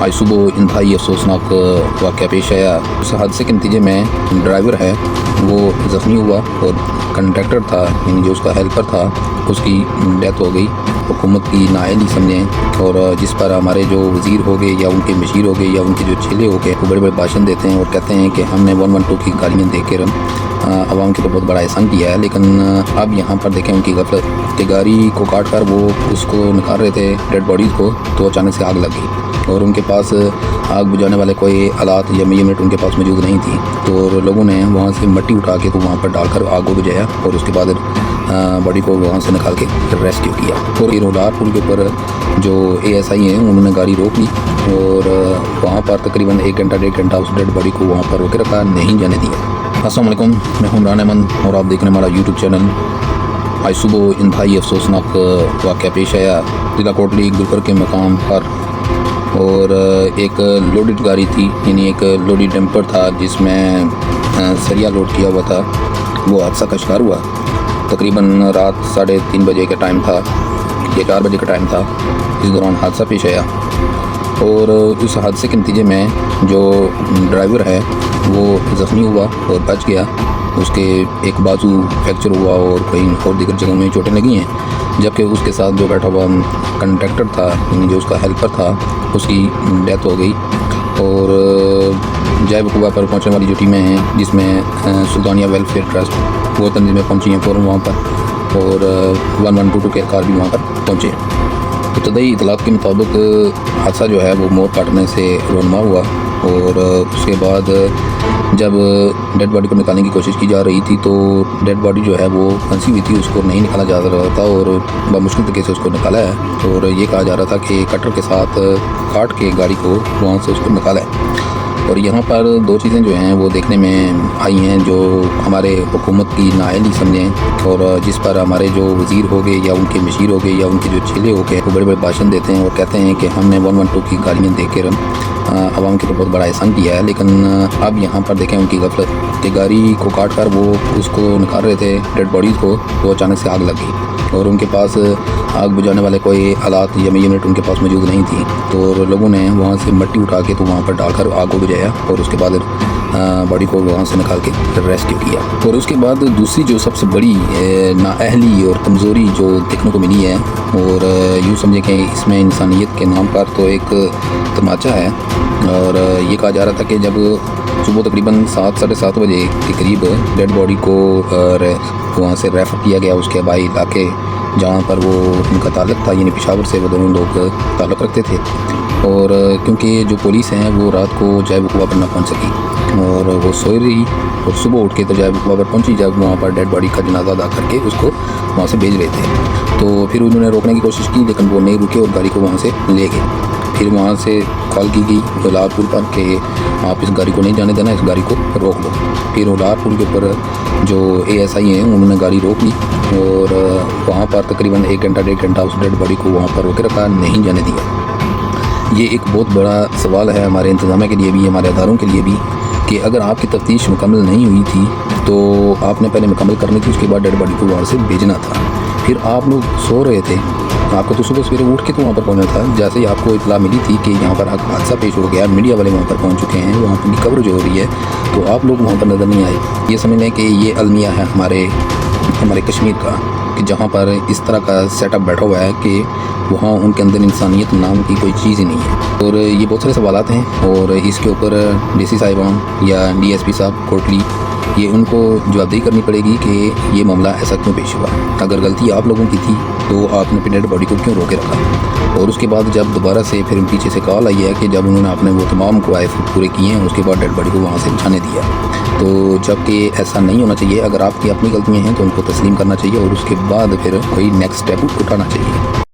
आज सुबह इंतहाई अफसोसनाक वाक़या पेश आया। उस हादसे के नतीजे में ड्राइवर है वो ज़ख्मी हुआ और कंडक्टर था यानी जो उसका हेल्पर था उसकी डेथ हो गई। हुकूमत की नाअहली समझें और जिस पर हमारे जो वज़ीर हो गए या उनके मशीर हो गए या उनके जो चेले हो गए वो बड़े बड़े भाषण देते हैं और कहते हैं कि हमने 112 की गाड़ियाँ दे कर आवाम के तो बहुत बड़ा एहसान किया है। लेकिन अब यहाँ पर देखें उनकी गफलत कि गाड़ी को काट कर वो उसको निकाल रहे थे डेड बॉडीज़ को, तो अचानक से आग लग गई और उनके पास आग बुझाने वाले कोई आलात या मेजरमेंट उनके पास मौजूद नहीं थी। तो लोगों ने वहाँ से मिट्टी उठा के तो वहाँ पर डालकर आग को बुझाया और उसके बाद बॉडी को वहाँ से निकाल के रेस्क्यू किया। और रोलार पुल के ऊपर जो ASI हैं उन्होंने गाड़ी रोक ली और वहाँ पर तकरीबन 1 घंटा 1.5 घंटा उस डेड बॉडी को वहाँ पर रोके रखा, नहीं जाने दिया। अस्सलाम वालेकुम, मैं हूं इमरान अहमद और आप देख रहे हैं हमारा यूट्यूब चैनल। आज सुबह इंतहाई अफसोसनाक वाक़या पेश आया ज़िला कोटली गुलकर के मकाम पर। और एक लोडेड गाड़ी थी यानी एक लोडेड डंपर था जिसमें सरिया लोड किया हुआ था, वो हादसा का शिकार हुआ। तकरीबन रात 3:30 बजे का टाइम था या 4 बजे का टाइम था। इस दौरान हादसा पेश आया और उस हादसे के नतीजे में जो ड्राइवर है वो ज़ख्मी हुआ और बच गया। उसके एक बाजू फ्रैक्चर हुआ और कहीं और दीगर जगहों में चोटें लगी हैं, जबकि उसके साथ जो बैठा हुआ कंडक्टर था यानी जो उसका हेल्पर था उसकी डेथ हो गई। और जय वकूबा पर पहुंचने वाली जो टीमें हैं जिसमें सुल्तानिया वेलफेयर ट्रस्ट वो तंजीमें पहुंची हैं फ़ौरन वहाँ पर और 1122 के कार भी वहाँ पर पहुँचे। इब्तदाई इतलात के मुताबिक हादसा जो है वो मोड़ काटने से रोनमा हुआ और उसके बाद जब डेड बॉडी को निकालने की कोशिश की जा रही थी तो डेड बॉडी जो है वो फंसी हुई थी, उसको नहीं निकाला जा रहा था और मुश्किल तरीके से उसको निकाला है। और ये कहा जा रहा था कि कटर के साथ काट के गाड़ी को वहाँ से उसको निकाला है। और यहाँ पर 2 चीज़ें जो हैं वो देखने में आई हैं जो हमारे हुकूमत की नाअहली समझें और जिस पर हमारे जो वज़ीर हो गए या उनके मशीर हो गए या उनके जो चेले हो गए वो बड़े बड़े भाषण देते हैं और कहते हैं कि हमने 112 की गाड़ियाँ दे कर आवाम के तो बहुत बड़ा एहसान किया है। लेकिन अब यहाँ पर देखें उनकी गफलत कि गाड़ी को काट कर वो उसको निकाल रहे थे डेड बॉडीज़ को, तो अचानक से आग लग गई और उनके पास आग बुझाने वाले कोई आलात या मेजरमेंट उनके पास मौजूद नहीं थी। तो लोगों ने वहाँ से मिट्टी उठा के तो वहाँ पर डालकर आग को बुझाया और उसके बाद बॉडी को वहाँ से निकाल के रेस्क्यू किया। और उसके बाद दूसरी जो सबसे बड़ी नाअहली और कमज़ोरी जो देखने को मिली है और यूँ समझें कि इसमें इंसानियत के नाम पर तो एक तमाचा है। और ये कहा जा रहा था कि जब सुबह तकरीबन 7-7:30 बजे के करीब डेड बॉडी को वहाँ से रेफ़र किया गया उसके आबाई इलाके जहाँ पर वो उनका ताल्लुक़ था, यानी पेशावर से वो दोनों लोग ताल्लुक़ रखते थे। और क्योंकि जो पुलिस हैं वो रात को जय वकूबा पर ना पहुँच सकी और वो सोई रही और सुबह उठ के तो जय वकूबा पर पहुँची जब वहाँ पर डेड बॉडी का जनाजा अदा करके उसको वहाँ से भेज रहे थे। तो फिर उन्होंने रोकने की कोशिश की लेकिन वो नहीं रुके और गाड़ी को वहाँ से ले गए। फिर वहाँ से कॉल की गई रोलार पुल पर कि आप इस गाड़ी को नहीं जाने देना, इस गाड़ी को रोक लो। फिर रोलार पुल के ऊपर जो ASI हैं उन्होंने गाड़ी रोक ली और वहाँ पर तकरीबन 1 घंटा 1.5 घंटा उस डेड बॉडी को वहाँ पर रोके रखा, नहीं जाने दिया। ये एक बहुत बड़ा सवाल है हमारे इंतज़ामिया के लिए भी, हमारे अदारों के लिए भी, कि अगर आपकी तफ्तीश मुकम्मल नहीं हुई थी तो आपने पहले मुकम्मल करनी थी, उसके बाद डेड बॉडी को वहाँ से भेजना था। फिर आप लोग सो रहे थे, आपको तो सुबह सवेरे उठ के तो वहाँ पर पहुँचना था। जैसे ही आपको इतला मिली थी कि यहाँ पर हादसा पेश हो गया, मीडिया वाले वहाँ पर पहुँच चुके हैं, वहाँ की कवरेज हो रही है, तो आप लोग वहाँ पर नज़र नहीं आए। ये समझ लें कि ये अलमिया है हमारे कश्मीर का कि जहाँ पर इस तरह का सेटअप बैठा हुआ है कि वहाँ उनके अंदर इंसानियत नाम की कोई चीज़ ही नहीं है। और ये बहुत सारे सवालात हैं और इसके ऊपर DC साहिबान या DSP साहब कोटली ये उनको जवाबदेही करनी पड़ेगी कि ये मामला ऐसा क्यों पेश हुआ। अगर गलती आप लोगों की थी तो आपने डेड बॉडी को क्यों रोके रखा। और उसके बाद जब दोबारा से फिर पीछे से कॉल आई है कि जब उन्होंने अपने वो तमाम क्वाइफ पूरे किए हैं उसके बाद डेड बॉडी को वहाँ से जाने दिया। तो जबकि ऐसा नहीं होना चाहिए, अगर आपकी अपनी गलतियाँ हैं तो उनको तस्लीम करना चाहिए और उसके बाद फिर कोई नेक्स्ट स्टेप उठाना चाहिए।